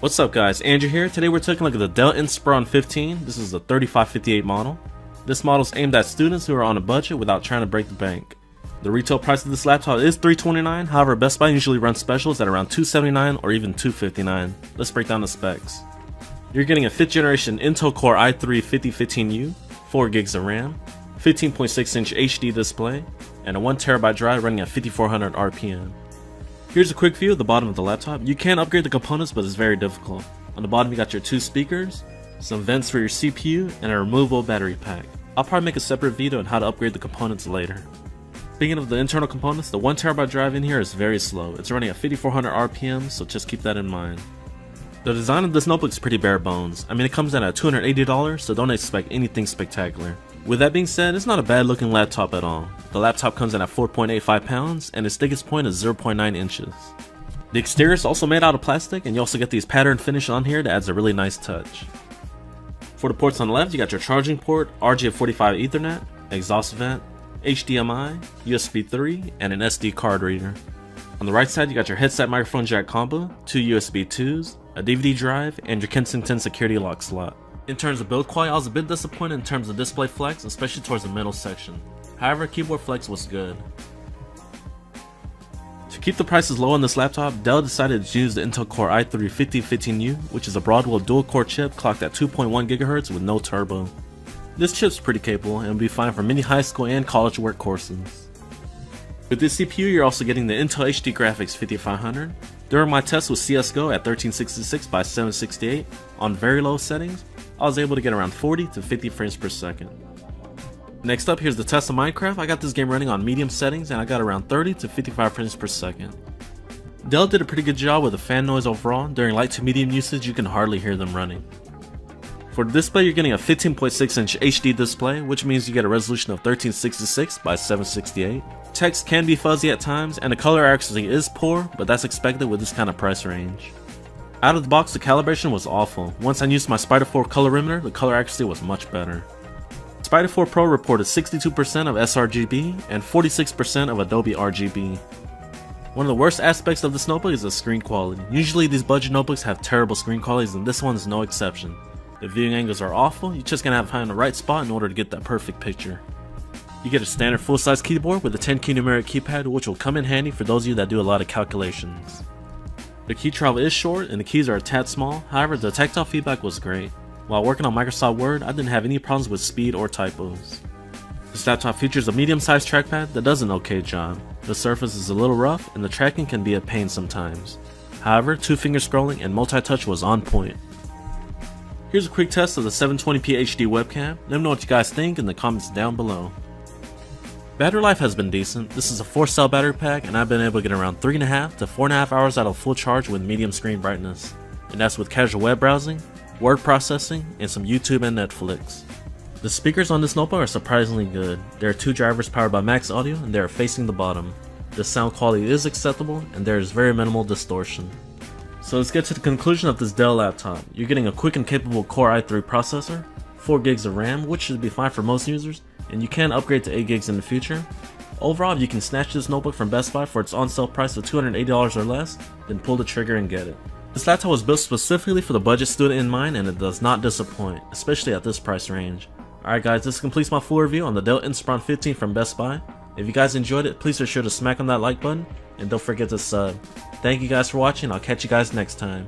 What's up guys, Andrew here. Today we're taking a look at the Dell Inspiron 15. This is the 3558 model. This model is aimed at students who are on a budget without trying to break the bank. The retail price of this laptop is $329, however Best Buy usually runs specials at around $279 or even $259. Let's break down the specs. You're getting a 5th generation Intel Core i3558-0954BLK, 4 gigs of RAM, 15.6-inch HD display, and a 1TB drive running at 5400 RPM. Here's a quick view of the bottom of the laptop. You can upgrade the components, but it's very difficult. On the bottom you got your 2 speakers, some vents for your CPU, and a removable battery pack. I'll probably make a separate video on how to upgrade the components later. Speaking of the internal components, the 1TB drive in here is very slow. It's running at 5400 RPM, so just keep that in mind. The design of this notebook is pretty bare bones. I mean, it comes in at $280, so don't expect anything spectacular. With that being said, it's not a bad looking laptop at all. The laptop comes in at 4.85 pounds and its thickest point is 0.9 inches. The exterior is also made out of plastic, and you also get these pattern finish on here that adds a really nice touch. For the ports on the left, you got your charging port, RJ45 Ethernet, exhaust vent, HDMI, USB 3, and an SD card reader. On the right side, you got your headset microphone jack combo, 2 USB 2s, a DVD drive, and your Kensington security lock slot. In terms of build quality, I was a bit disappointed in terms of display flex, especially towards the middle section. However, keyboard flex was good. To keep the prices low on this laptop, Dell decided to use the Intel Core i3558-0954BLK, which is a Broadwell dual-core chip clocked at 2.1 GHz with no turbo. This chip's pretty capable and will be fine for many high school and college work courses. With this CPU, you're also getting the Intel HD Graphics 5500. During my test with CSGO at 1366 by 768 on very low settings, I was able to get around 40 to 50 frames per second. Next up, here's the test of Minecraft. I got this game running on medium settings and I got around 30 to 55 frames per second. Dell did a pretty good job with the fan noise overall. During light to medium usage, you can hardly hear them running. For the display, you're getting a 15.6-inch HD display, which means you get a resolution of 1366 by 768. Text can be fuzzy at times, and the color accuracy is poor, but that's expected with this kind of price range. Out of the box, the calibration was awful. Once I used my Spider 4 colorimeter, the color accuracy was much better. Spider 4 Pro reported 62% of sRGB and 46% of Adobe RGB. One of the worst aspects of this notebook is the screen quality. Usually these budget notebooks have terrible screen qualities, and this one is no exception. The viewing angles are awful. You're just gonna have to find the right spot in order to get that perfect picture. You get a standard full-size keyboard with a 10-key numeric keypad, which will come in handy for those of you that do a lot of calculations. The key travel is short and the keys are a tad small, however the tactile feedback was great. While working on Microsoft Word, I didn't have any problems with speed or typos. This laptop features a medium-sized trackpad that does an okay job. The surface is a little rough and the tracking can be a pain sometimes. However, 2-finger scrolling and multi-touch was on point. Here's a quick test of the 720p HD webcam. Let me know what you guys think in the comments down below. Battery life has been decent. This is a 4-cell battery pack and I've been able to get around 3.5 to 4.5 hours out of full charge with medium screen brightness. And that's with casual web browsing, word processing, and some YouTube and Netflix. The speakers on this notebook are surprisingly good. There are 2 drivers powered by MaxxAudio and they are facing the bottom. The sound quality is acceptable and there is very minimal distortion. So let's get to the conclusion of this Dell laptop. You're getting a quick and capable Core i3 processor, 4 gigs of RAM, which should be fine for most users, and you can upgrade to 8 gigs in the future. Overall, if you can snatch this notebook from Best Buy for its on-sale price of $280 or less, then pull the trigger and get it. This laptop was built specifically for the budget student in mind and it does not disappoint, especially at this price range. Alright guys, this completes my full review on the Dell Inspiron 15 from Best Buy. If you guys enjoyed it, please be sure to smack on that like button and don't forget to sub. Thank you guys for watching, I'll catch you guys next time.